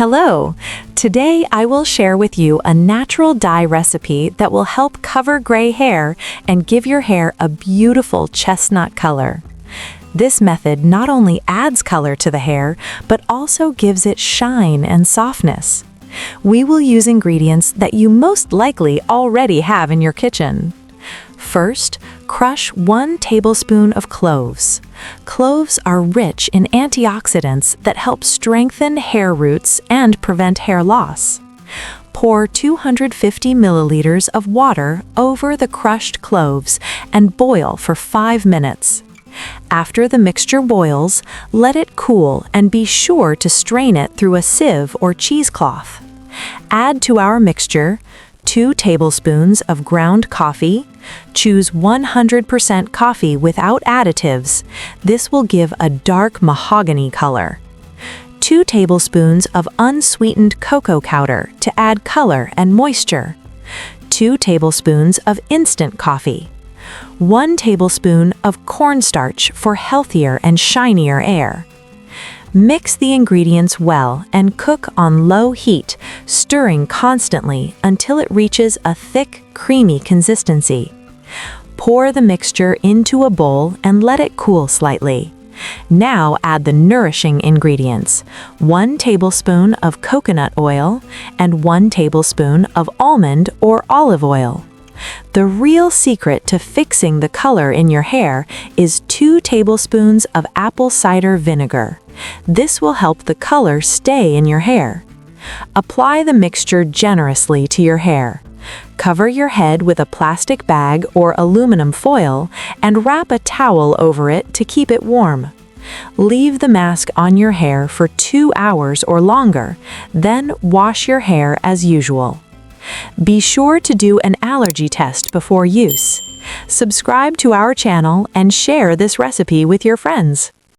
Hello! Today I will share with you a natural dye recipe that will help cover gray hair and give your hair a beautiful chestnut color. This method not only adds color to the hair, but also gives it shine and softness. We will use ingredients that you most likely already have in your kitchen. First, crush 1 tablespoon of cloves. Cloves are rich in antioxidants that help strengthen hair roots and prevent hair loss. Pour 250 milliliters of water over the crushed cloves and boil for 5 minutes. After the mixture boils, let it cool and be sure to strain it through a sieve or cheesecloth. Add to our mixture 2 tablespoons of ground coffee. Choose 100% coffee without additives. This will give a dark mahogany color. 2 tablespoons of unsweetened cocoa powder to add color and moisture. 2 tablespoons of instant coffee. 1 tablespoon of cornstarch for healthier and shinier hair. Mix the ingredients well and cook on low heat, stirring constantly until it reaches a thick, creamy consistency. Pour the mixture into a bowl and let it cool slightly. Now add the nourishing ingredients: 1 tablespoon of coconut oil and 1 tablespoon of almond or olive oil. The real secret to fixing the color in your hair is 2 tablespoons of apple cider vinegar. This will help the color stay in your hair. Apply the mixture generously to your hair. Cover your head with a plastic bag or aluminum foil and wrap a towel over it to keep it warm. Leave the mask on your hair for 2 hours or longer, then wash your hair as usual. Be sure to do an allergy test before use. Subscribe to our channel and share this recipe with your friends.